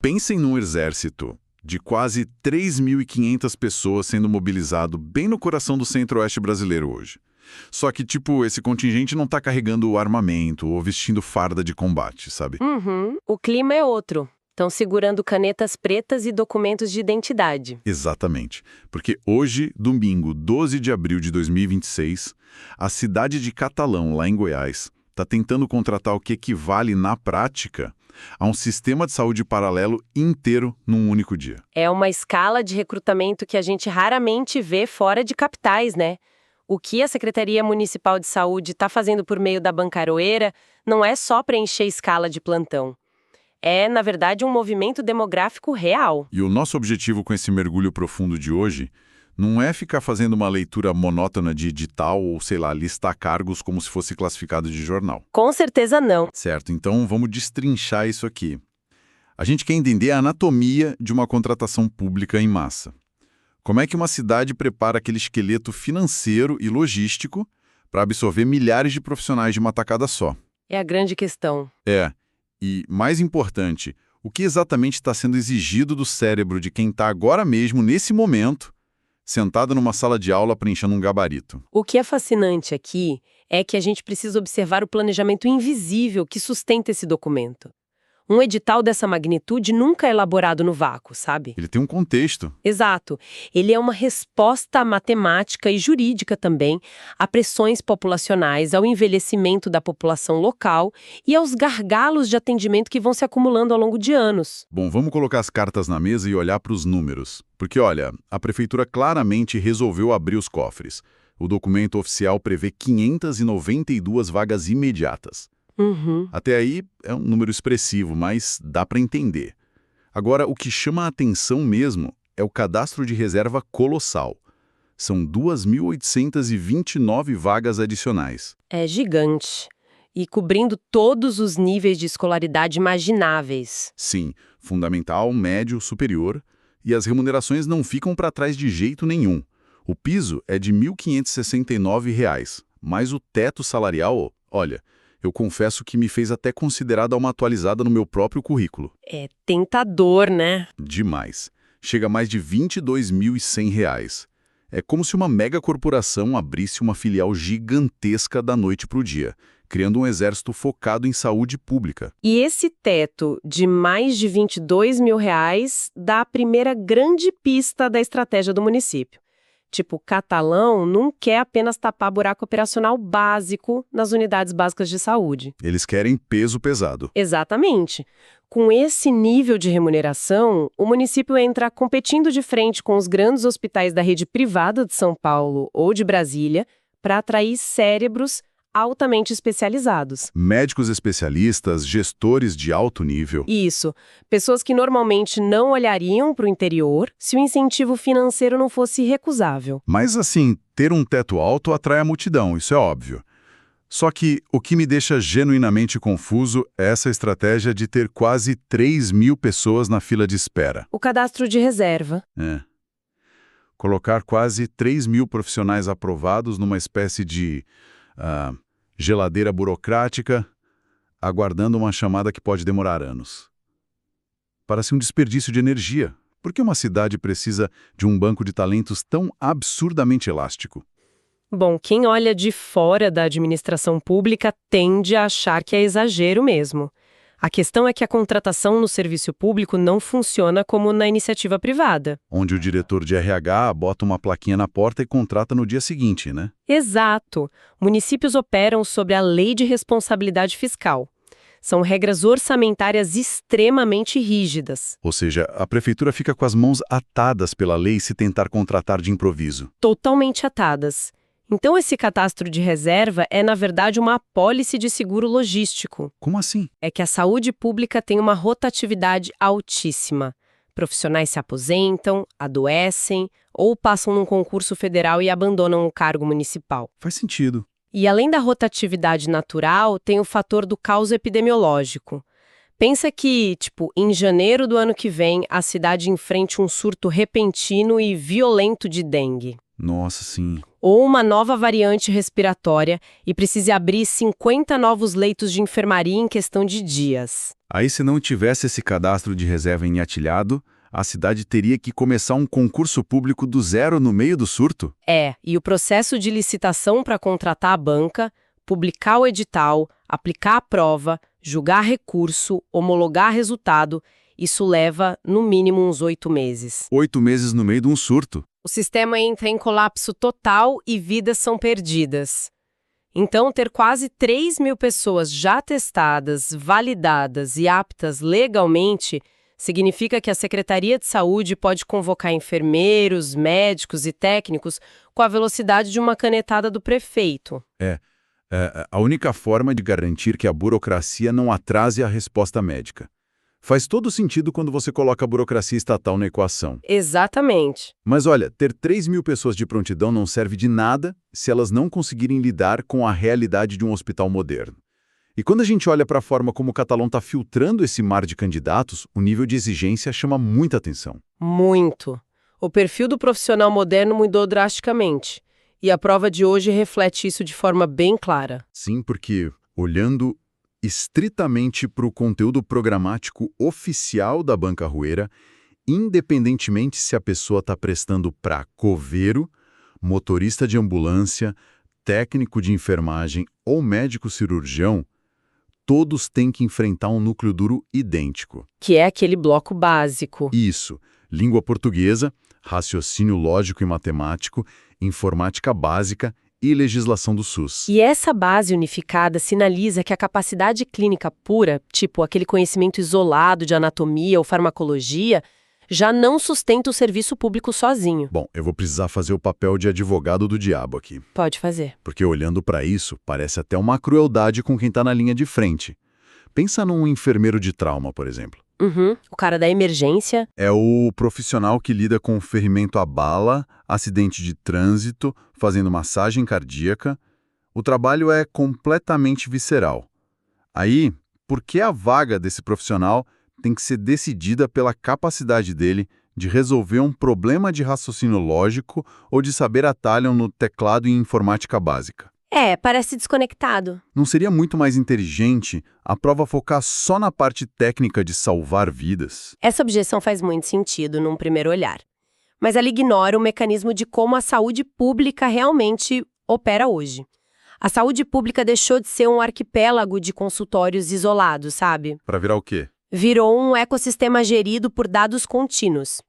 Pensem num exército de quase 3.500 pessoas sendo mobilizado bem no coração do centro-oeste brasileiro hoje. Só que, esse contingente não tá carregando armamento ou vestindo farda de combate, sabe? O clima é outro. Estão segurando canetas pretas e documentos de identidade. Exatamente. Porque hoje, domingo, 12 de abril de 2026, a cidade de Catalão, lá em Goiás, está tentando contratar o que equivale, na prática, a um sistema de saúde paralelo inteiro num único dia. É uma escala de recrutamento que a gente raramente vê fora de capitais, né? O que a Secretaria Municipal de Saúde está fazendo por meio da Bancaroeira não é só preencher escala de plantão. É, na verdade, um movimento demográfico real. E o nosso objetivo com esse mergulho profundo de hoje não é ficar fazendo uma leitura monótona de edital ou, listar cargos como se fosse classificado de jornal. Com certeza não. Certo, então vamos destrinchar isso aqui. A gente quer entender a anatomia de uma contratação pública em massa. Como é que uma cidade prepara aquele esqueleto financeiro e logístico para absorver milhares de profissionais de uma tacada só? É a grande questão. E, mais importante, o que exatamente está sendo exigido do cérebro de quem está agora mesmo, nesse momento, sentado numa sala de aula preenchendo um gabarito? O que é fascinante aqui é que a gente precisa observar o planejamento invisível que sustenta esse documento. Um edital dessa magnitude nunca é elaborado no vácuo, sabe? Ele tem um contexto. Exato. Ele é uma resposta matemática e jurídica também a pressões populacionais, ao envelhecimento da população local e aos gargalos de atendimento que vão se acumulando ao longo de anos. Bom, vamos colocar as cartas na mesa e olhar para os números. Porque, a prefeitura claramente resolveu abrir os cofres. O documento oficial prevê 592 vagas imediatas. Até aí é um número expressivo, mas dá para entender. Agora, o que chama a atenção mesmo é o cadastro de reserva colossal. São 2.829 vagas adicionais. É gigante. E cobrindo todos os níveis de escolaridade imagináveis. Sim, fundamental, médio, superior. E as remunerações não ficam para trás de jeito nenhum. O piso é de R$ 1.569, mas o teto salarial, eu confesso que me fez até considerar dar uma atualizada no meu próprio currículo. É tentador, né? Demais. Chega a mais de R$ 22.100. É como se uma mega corporação abrisse uma filial gigantesca da noite para o dia, criando um exército focado em saúde pública. E esse teto de mais de R$ 22 mil dá a primeira grande pista da estratégia do município. Catalão não quer apenas tapar buraco operacional básico nas unidades básicas de saúde. Eles querem peso pesado. Exatamente. Com esse nível de remuneração, o município entra competindo de frente com os grandes hospitais da rede privada de São Paulo ou de Brasília para atrair cérebros altamente especializados. Médicos especialistas, gestores de alto nível. Isso. Pessoas que normalmente não olhariam para o interior se o incentivo financeiro não fosse recusável. Mas ter um teto alto atrai a multidão, isso é óbvio. Só que o que me deixa genuinamente confuso é essa estratégia de ter quase 3.000 pessoas na fila de espera. O cadastro de reserva. Colocar quase 3.000 profissionais aprovados numa espécie de geladeira burocrática, aguardando uma chamada que pode demorar anos. Parece um desperdício de energia. Por que uma cidade precisa de um banco de talentos tão absurdamente elástico? Bom, quem olha de fora da administração pública tende a achar que é exagero mesmo. A questão é que a contratação no serviço público não funciona como na iniciativa privada. Onde o diretor de RH bota uma plaquinha na porta e contrata no dia seguinte, né? Exato. Municípios operam sobre a Lei de Responsabilidade Fiscal. São regras orçamentárias extremamente rígidas. Ou seja, a prefeitura fica com as mãos atadas pela lei se tentar contratar de improviso. Totalmente atadas. Então, esse cadastro de reserva é, na verdade, uma apólice de seguro logístico. Como assim? É que a saúde pública tem uma rotatividade altíssima. Profissionais se aposentam, adoecem ou passam num concurso federal e abandonam o cargo municipal. Faz sentido. E além da rotatividade natural, tem o fator do caos epidemiológico. Pensa que, em janeiro do ano que vem, a cidade enfrente um surto repentino e violento de dengue. Nossa, sim. Ou uma nova variante respiratória e precise abrir 50 novos leitos de enfermaria em questão de dias. Aí, se não tivesse esse cadastro de reserva engatilhado, a cidade teria que começar um concurso público do zero no meio do surto? E o processo de licitação para contratar a banca, publicar o edital, aplicar a prova, julgar recurso, homologar resultado, isso leva, no mínimo, uns 8 meses. 8 meses no meio de um surto. O sistema entra em colapso total e vidas são perdidas. Então, ter quase 3.000 pessoas já testadas, validadas e aptas legalmente significa que a Secretaria de Saúde pode convocar enfermeiros, médicos e técnicos com a velocidade de uma canetada do prefeito. A única forma de garantir que a burocracia não atrase a resposta médica. Faz todo sentido quando você coloca a burocracia estatal na equação. Exatamente. Mas olha, ter 3.000 pessoas de prontidão não serve de nada se elas não conseguirem lidar com a realidade de um hospital moderno. E quando a gente olha para a forma como o Catalão está filtrando esse mar de candidatos, o nível de exigência chama muita atenção. Muito. O perfil do profissional moderno mudou drasticamente. E a prova de hoje reflete isso de forma bem clara. Sim, porque olhando estritamente para o conteúdo programático oficial da Banca Arrueira, independentemente se a pessoa está prestando para coveiro, motorista de ambulância, técnico de enfermagem ou médico cirurgião, todos têm que enfrentar um núcleo duro idêntico. Que é aquele bloco básico. Isso, língua portuguesa, raciocínio lógico e matemático, informática básica e legislação do SUS. E essa base unificada sinaliza que a capacidade clínica pura, tipo aquele conhecimento isolado de anatomia ou farmacologia, já não sustenta o serviço público sozinho. Bom, eu vou precisar fazer o papel de advogado do diabo aqui. Pode fazer. Porque olhando para isso, parece até uma crueldade com quem está na linha de frente. Pensa num enfermeiro de trauma, por exemplo. O cara da emergência. É o profissional que lida com ferimento à bala, acidente de trânsito, fazendo massagem cardíaca. O trabalho é completamente visceral. Aí, por que a vaga desse profissional tem que ser decidida pela capacidade dele de resolver um problema de raciocínio lógico ou de saber atalho no teclado em informática básica? Parece desconectado. Não seria muito mais inteligente a prova focar só na parte técnica de salvar vidas? Essa objeção faz muito sentido num primeiro olhar. Mas ela ignora o mecanismo de como a saúde pública realmente opera hoje. A saúde pública deixou de ser um arquipélago de consultórios isolados, sabe? Para virar o quê? Virou um ecossistema gerido por dados contínuos.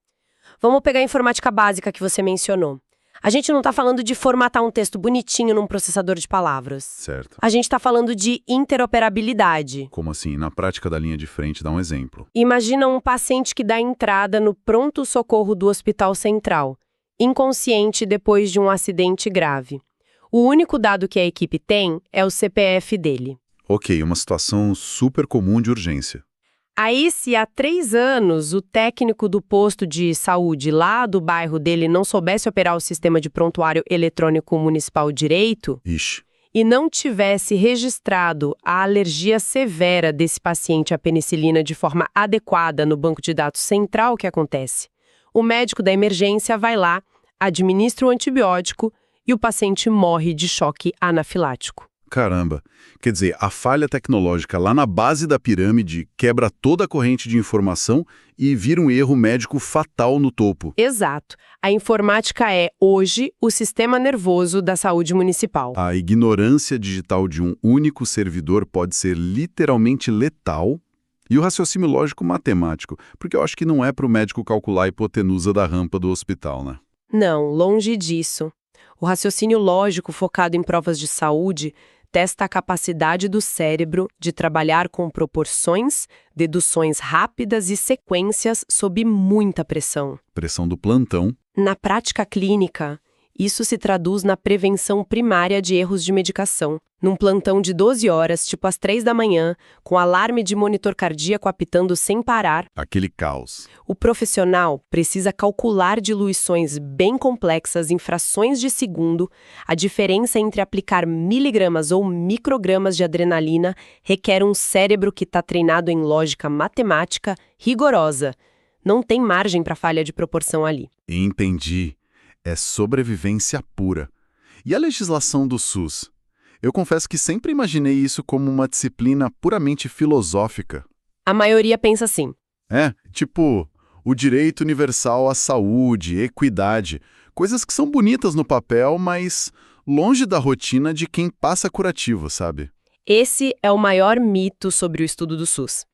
Vamos pegar a informática básica que você mencionou. A gente não está falando de formatar um texto bonitinho num processador de palavras. Certo. A gente está falando de interoperabilidade. Como assim? Na prática da linha de frente, dá um exemplo. Imagina um paciente que dá entrada no pronto-socorro do Hospital Central, inconsciente depois de um acidente grave. O único dado que a equipe tem é o CPF dele. Ok, uma situação super comum de urgência. Aí, se há 3 anos o técnico do posto de saúde lá do bairro dele não soubesse operar o sistema de prontuário eletrônico municipal direito Ixi. e não tivesse registrado a alergia severa desse paciente à penicilina de forma adequada no banco de dados central, o que acontece? O médico da emergência vai lá, administra o antibiótico e o paciente morre de choque anafilático. Caramba. Quer dizer, a falha tecnológica lá na base da pirâmide quebra toda a corrente de informação e vira um erro médico fatal no topo. Exato. A informática é, hoje, o sistema nervoso da saúde municipal. A ignorância digital de um único servidor pode ser literalmente letal. E o raciocínio lógico matemático, porque eu acho que não é para o médico calcular a hipotenusa da rampa do hospital, né? Não, longe disso. O raciocínio lógico focado em provas de saúde testa a capacidade do cérebro de trabalhar com proporções, deduções rápidas e sequências sob muita pressão. Pressão do plantão. Na prática clínica, isso se traduz na prevenção primária de erros de medicação. Num plantão de 12 horas, tipo às 3 da manhã, com alarme de monitor cardíaco apitando sem parar, Aquele caos. o profissional precisa calcular diluições bem complexas em frações de segundo. A diferença entre aplicar miligramas ou microgramas de adrenalina requer um cérebro que está treinado em lógica matemática rigorosa. Não tem margem para falha de proporção ali. Entendi. É sobrevivência pura. E a legislação do SUS? Eu confesso que sempre imaginei isso como uma disciplina puramente filosófica. A maioria pensa assim. Tipo, o direito universal à saúde, equidade, coisas que são bonitas no papel, mas longe da rotina de quem passa curativo, sabe? Esse é o maior mito sobre o estudo do SUS.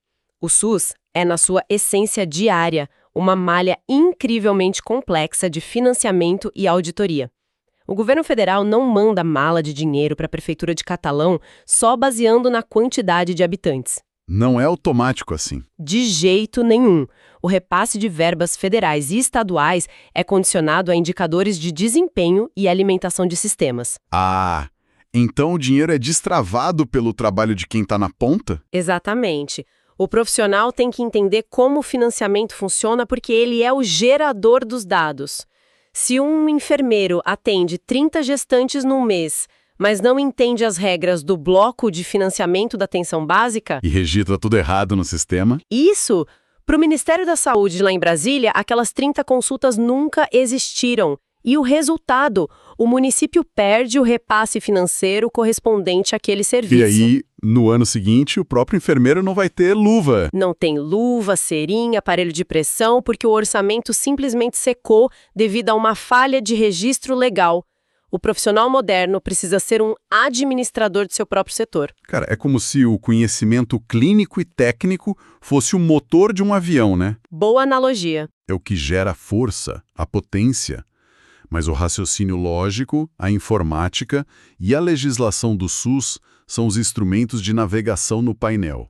O SUS é, na sua essência diária, uma malha incrivelmente complexa de financiamento e auditoria. O governo federal não manda mala de dinheiro para a prefeitura de Catalão só baseando na quantidade de habitantes. Não é automático assim. De jeito nenhum. O repasse de verbas federais e estaduais é condicionado a indicadores de desempenho e alimentação de sistemas. Ah, então o dinheiro é destravado pelo trabalho de quem está na ponta? Exatamente. O profissional tem que entender como o financiamento funciona porque ele é o gerador dos dados. Se um enfermeiro atende 30 gestantes num mês, mas não entende as regras do bloco de financiamento da atenção básica, E registra tudo errado no sistema? isso, para o Ministério da Saúde lá em Brasília, aquelas 30 consultas nunca existiram. E o resultado, o município perde o repasse financeiro correspondente àquele serviço. E aí, no ano seguinte, o próprio enfermeiro não vai ter luva. Não tem luva, seringa, aparelho de pressão, porque o orçamento simplesmente secou devido a uma falha de registro legal. O profissional moderno precisa ser um administrador de seu próprio setor. Cara, é como se o conhecimento clínico e técnico fosse o motor de um avião, né? Boa analogia. É o que gera a força, a potência. Mas o raciocínio lógico, a informática e a legislação do SUS são os instrumentos de navegação no painel.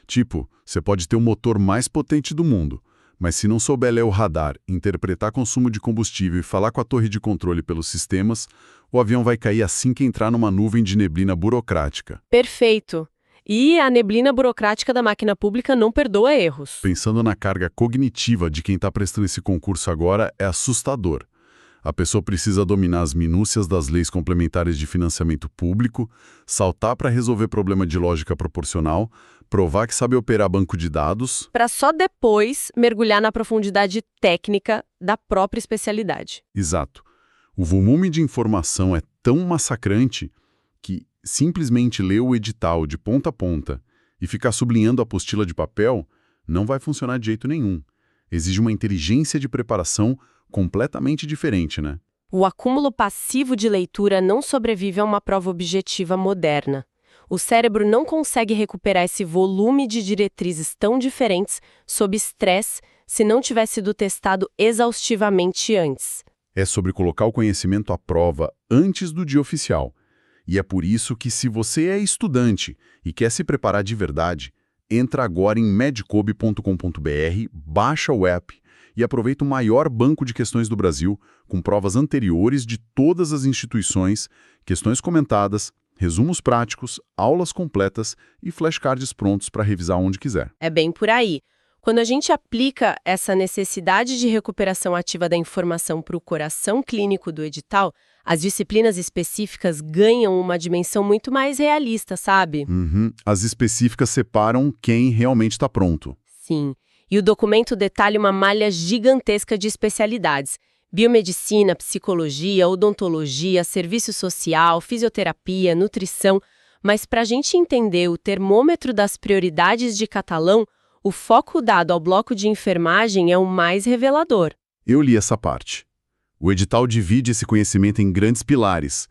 Tipo, você pode ter o motor mais potente do mundo, mas se não souber ler o radar, interpretar consumo de combustível e falar com a torre de controle pelos sistemas, o avião vai cair assim que entrar numa nuvem de neblina burocrática. Perfeito. E a neblina burocrática da máquina pública não perdoa erros. Pensando na carga cognitiva de quem está prestando esse concurso agora, é assustador. A pessoa precisa dominar as minúcias das leis complementares de financiamento público, saltar para resolver problema de lógica proporcional, provar que sabe operar banco de dados. Para só depois mergulhar na profundidade técnica da própria especialidade. Exato. O volume de informação é tão massacrante que simplesmente ler o edital de ponta a ponta e ficar sublinhando a apostila de papel não vai funcionar de jeito nenhum. Exige uma inteligência de preparação completamente diferente, né? O acúmulo passivo de leitura não sobrevive a uma prova objetiva moderna. O cérebro não consegue recuperar esse volume de diretrizes tão diferentes sob estresse se não tiver sido testado exaustivamente antes. É sobre colocar o conhecimento à prova antes do dia oficial. E é por isso que, se você é estudante e quer se preparar de verdade, entra agora em medcob.com.br, baixa o app e aproveita o maior banco de questões do Brasil, com provas anteriores de todas as instituições, questões comentadas, resumos práticos, aulas completas e flashcards prontos para revisar onde quiser. É bem por aí. Quando a gente aplica essa necessidade de recuperação ativa da informação para o coração clínico do edital, as disciplinas específicas ganham uma dimensão muito mais realista, sabe? As específicas separam quem realmente está pronto. Sim. E o documento detalha uma malha gigantesca de especialidades: biomedicina, psicologia, odontologia, serviço social, fisioterapia, nutrição. Mas para a gente entender o termômetro das prioridades de Catalão, o foco dado ao bloco de enfermagem é o mais revelador. Eu li essa parte. O edital divide esse conhecimento em grandes pilares: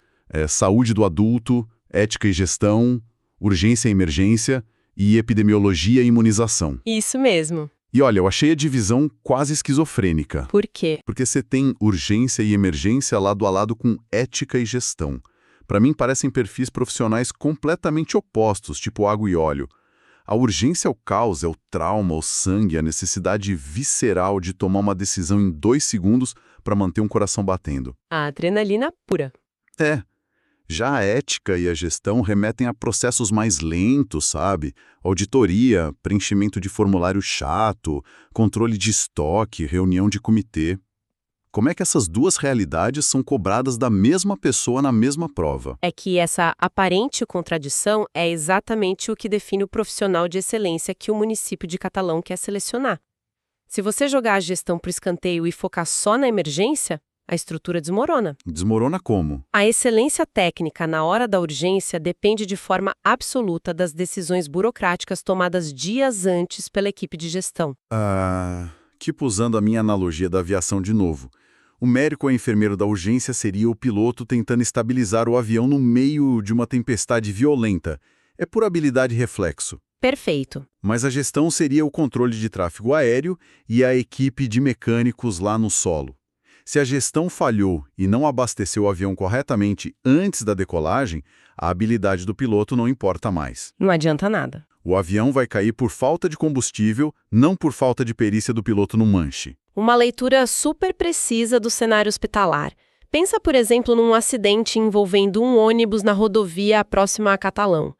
saúde do adulto, ética e gestão, urgência e emergência e epidemiologia e imunização. Isso mesmo. E olha, eu achei a divisão quase esquizofrênica. Por quê? Porque você tem urgência e emergência lado a lado com ética e gestão. Para mim, parecem perfis profissionais completamente opostos, tipo água e óleo. A urgência é o caos, é o trauma, o sangue, a necessidade visceral de tomar uma decisão em 2 segundos para manter um coração batendo. A adrenalina pura. Já a ética e a gestão remetem a processos mais lentos, sabe? Auditoria, preenchimento de formulário chato, controle de estoque, reunião de comitê. Como é que essas duas realidades são cobradas da mesma pessoa na mesma prova? É que essa aparente contradição é exatamente o que define o profissional de excelência que o município de Catalão quer selecionar. Se você jogar a gestão para o escanteio e focar só na emergência, a estrutura desmorona. Desmorona como? A excelência técnica na hora da urgência depende de forma absoluta das decisões burocráticas tomadas dias antes pela equipe de gestão. Tipo usando a minha analogia da aviação de novo. O médico ou enfermeiro da urgência seria o piloto tentando estabilizar o avião no meio de uma tempestade violenta. É por habilidade e reflexo. Perfeito. Mas a gestão seria o controle de tráfego aéreo e a equipe de mecânicos lá no solo. Se a gestão falhou e não abasteceu o avião corretamente antes da decolagem, a habilidade do piloto não importa mais. Não adianta nada. O avião vai cair por falta de combustível, não por falta de perícia do piloto no manche. Uma leitura super precisa do cenário hospitalar. Pensa, por exemplo, num acidente envolvendo um ônibus na rodovia próxima a Catalão.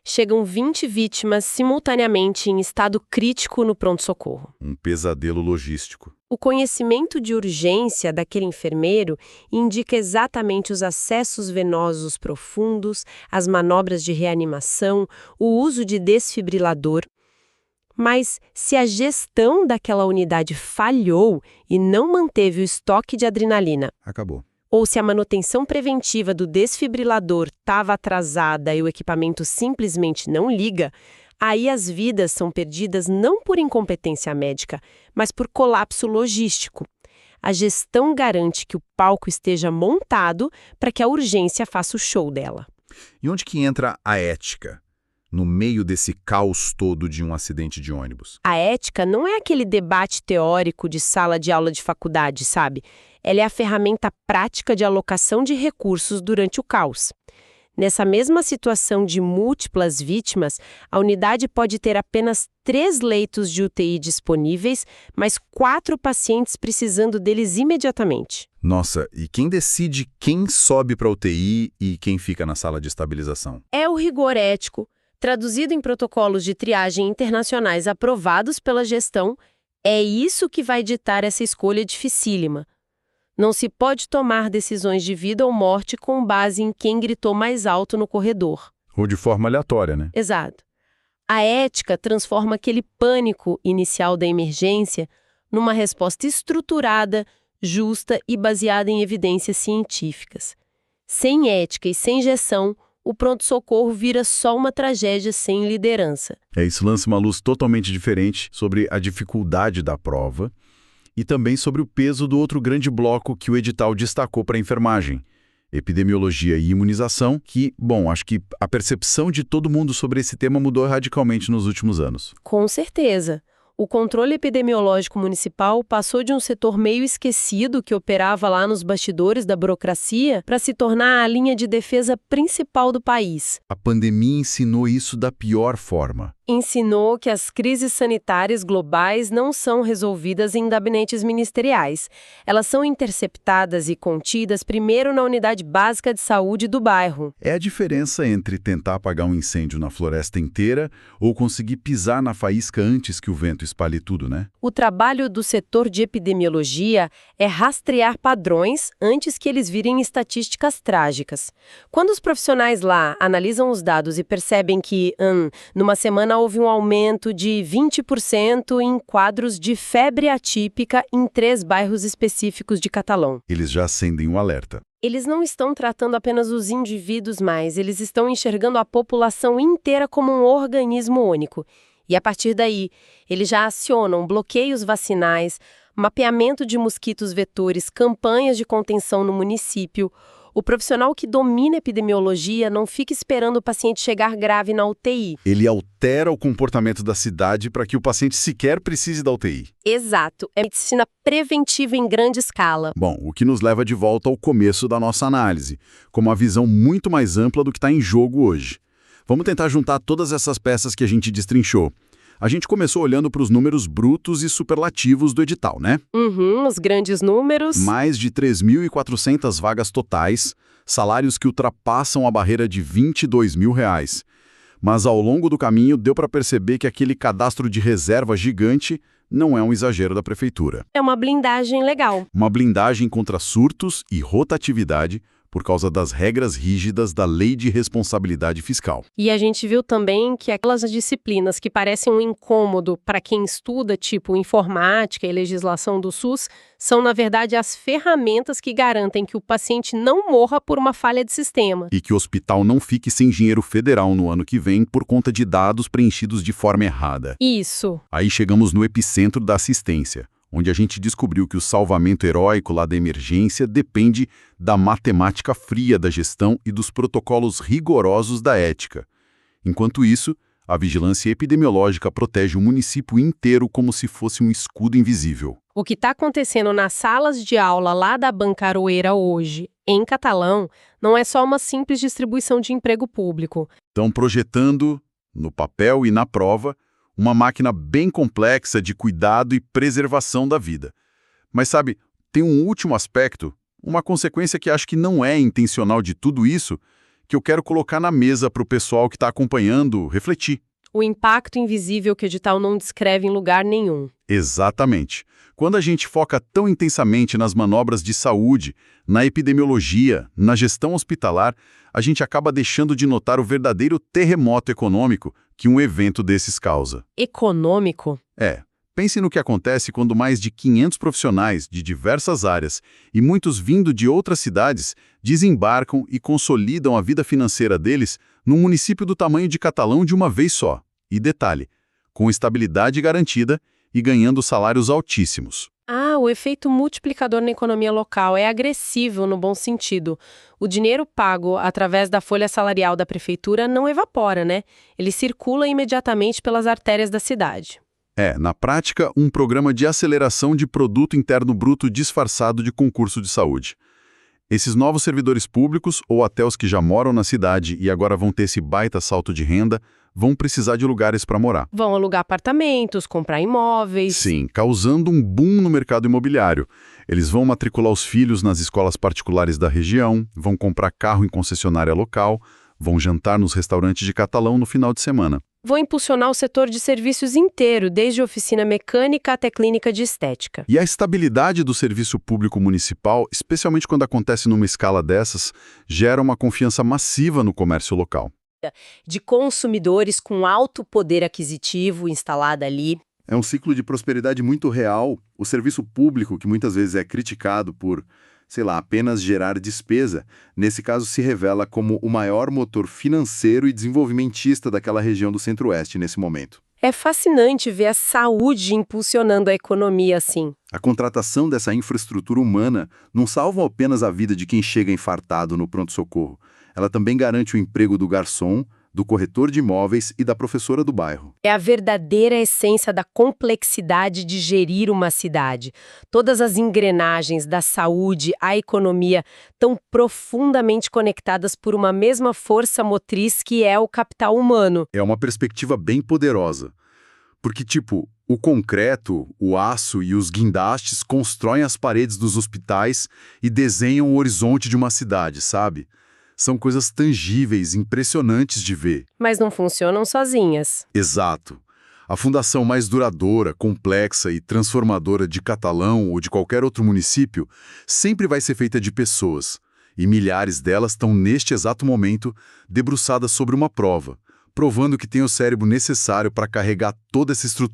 Chegam 20 vítimas simultaneamente em estado crítico no pronto-socorro. Um pesadelo logístico. O conhecimento de urgência daquele enfermeiro indica exatamente os acessos venosos profundos, as manobras de reanimação, o uso de desfibrilador. Mas se a gestão daquela unidade falhou e não manteve o estoque de adrenalina, Acabou. ou se a manutenção preventiva do desfibrilador estava atrasada e o equipamento simplesmente não liga, aí as vidas são perdidas não por incompetência médica, mas por colapso logístico. A gestão garante que o palco esteja montado para que a urgência faça o show dela. E onde que entra a ética? No meio desse caos todo de um acidente de ônibus. A ética não é aquele debate teórico de sala de aula de faculdade, sabe? Ela é a ferramenta prática de alocação de recursos durante o caos. Nessa mesma situação de múltiplas vítimas, a unidade pode ter apenas 3 leitos de UTI disponíveis, mas 4 pacientes precisando deles imediatamente. Nossa, e quem decide quem sobe para a UTI e quem fica na sala de estabilização? É o rigor ético, traduzido em protocolos de triagem internacionais aprovados pela gestão, é isso que vai ditar essa escolha dificílima. Não se pode tomar decisões de vida ou morte com base em quem gritou mais alto no corredor. Ou de forma aleatória, né? Exato. A ética transforma aquele pânico inicial da emergência numa resposta estruturada, justa e baseada em evidências científicas. Sem ética e sem gestão, o pronto-socorro vira só uma tragédia sem liderança. Isso lança uma luz totalmente diferente sobre a dificuldade da prova e também sobre o peso do outro grande bloco que o edital destacou para a enfermagem, epidemiologia e imunização, que, bom, acho que a percepção de todo mundo sobre esse tema mudou radicalmente nos últimos anos. Com certeza. O controle epidemiológico municipal passou de um setor meio esquecido que operava lá nos bastidores da burocracia para se tornar a linha de defesa principal do país. A pandemia ensinou isso da pior forma. Ensinou que as crises sanitárias globais não são resolvidas em gabinetes ministeriais. Elas são interceptadas e contidas primeiro na unidade básica de saúde do bairro. É a diferença entre tentar apagar um incêndio na floresta inteira ou conseguir pisar na faísca antes que o vento espalhe tudo, né? O trabalho do setor de epidemiologia é rastrear padrões antes que eles virem estatísticas trágicas. Quando os profissionais lá analisam os dados e percebem que, numa semana houve um aumento de 20% em quadros de febre atípica em 3 bairros específicos de Catalão. Eles já acendem um alerta. Eles não estão tratando apenas os indivíduos mais, eles estão enxergando a população inteira como um organismo único. E a partir daí, eles já acionam bloqueios vacinais, mapeamento de mosquitos vetores, campanhas de contenção no município. O profissional que domina a epidemiologia não fica esperando o paciente chegar grave na UTI. Ele altera o comportamento da cidade para que o paciente sequer precise da UTI. Exato. É medicina preventiva em grande escala. Bom, o que nos leva de volta ao começo da nossa análise, com uma visão muito mais ampla do que está em jogo hoje. Vamos tentar juntar todas essas peças que a gente destrinchou. A gente começou olhando para os números brutos e superlativos do edital, né? Os grandes números. Mais de 3.400 vagas totais, salários que ultrapassam a barreira de R$22 mil. Mas ao longo do caminho deu para perceber que aquele cadastro de reserva gigante não é um exagero da prefeitura. É uma blindagem legal. Uma blindagem contra surtos e rotatividade, por causa das regras rígidas da Lei de Responsabilidade Fiscal. E a gente viu também que aquelas disciplinas que parecem um incômodo para quem estuda, tipo informática e legislação do SUS, são, na verdade, as ferramentas que garantem que o paciente não morra por uma falha de sistema. E que o hospital não fique sem dinheiro federal no ano que vem por conta de dados preenchidos de forma errada. Isso. Aí chegamos no epicentro da assistência, onde a gente descobriu que o salvamento heróico lá da emergência depende da matemática fria da gestão e dos protocolos rigorosos da ética. Enquanto isso, a vigilância epidemiológica protege o município inteiro como se fosse um escudo invisível. O que está acontecendo nas salas de aula lá da Bancaroeira hoje, em Catalão, não é só uma simples distribuição de emprego público. Estão projetando, no papel e na prova, uma máquina bem complexa de cuidado e preservação da vida. Mas sabe, tem um último aspecto, uma consequência que acho que não é intencional de tudo isso, que eu quero colocar na mesa para o pessoal que está acompanhando refletir. O impacto invisível que o edital não descreve em lugar nenhum. Exatamente. Quando a gente foca tão intensamente nas manobras de saúde, na epidemiologia, na gestão hospitalar, a gente acaba deixando de notar o verdadeiro terremoto econômico que um evento desses causa. Econômico? Pense no que acontece quando mais de 500 profissionais de diversas áreas, e muitos vindo de outras cidades, desembarcam e consolidam a vida financeira deles num município do tamanho de Catalão de uma vez só. E detalhe, com estabilidade garantida e ganhando salários altíssimos. O efeito multiplicador na economia local é agressivo no bom sentido. O dinheiro pago através da folha salarial da prefeitura não evapora, né? Ele circula imediatamente pelas artérias da cidade. Na prática, um programa de aceleração de produto interno bruto disfarçado de concurso de saúde. Esses novos servidores públicos, ou até os que já moram na cidade e agora vão ter esse baita salto de renda, vão precisar de lugares para morar. Vão alugar apartamentos, comprar imóveis. Sim, causando um boom no mercado imobiliário. Eles vão matricular os filhos nas escolas particulares da região, vão comprar carro em concessionária local, vão jantar nos restaurantes de Catalão no final de semana. Vão impulsionar o setor de serviços inteiro, desde oficina mecânica até clínica de estética. E a estabilidade do serviço público municipal, especialmente quando acontece numa escala dessas, gera uma confiança massiva no comércio local. De consumidores com alto poder aquisitivo instalado ali. É um ciclo de prosperidade muito real. O serviço público, que muitas vezes é criticado por, apenas gerar despesa, nesse caso se revela como o maior motor financeiro e desenvolvimentista daquela região do Centro-Oeste nesse momento. É fascinante ver a saúde impulsionando a economia assim. A contratação dessa infraestrutura humana não salva apenas a vida de quem chega infartado no pronto-socorro. Ela também garante o emprego do garçom, do corretor de imóveis e da professora do bairro. É a verdadeira essência da complexidade de gerir uma cidade. Todas as engrenagens da saúde, a economia, estão profundamente conectadas por uma mesma força motriz que é o capital humano. É uma perspectiva bem poderosa. Porque, o concreto, o aço e os guindastes constroem as paredes dos hospitais e desenham o horizonte de uma cidade, sabe? São coisas tangíveis, impressionantes de ver. Mas não funcionam sozinhas. Exato. A fundação mais duradoura, complexa e transformadora de Catalão ou de qualquer outro município sempre vai ser feita de pessoas. E milhares delas estão, neste exato momento, debruçadas sobre uma prova, provando que tem o cérebro necessário para carregar toda essa estrutura.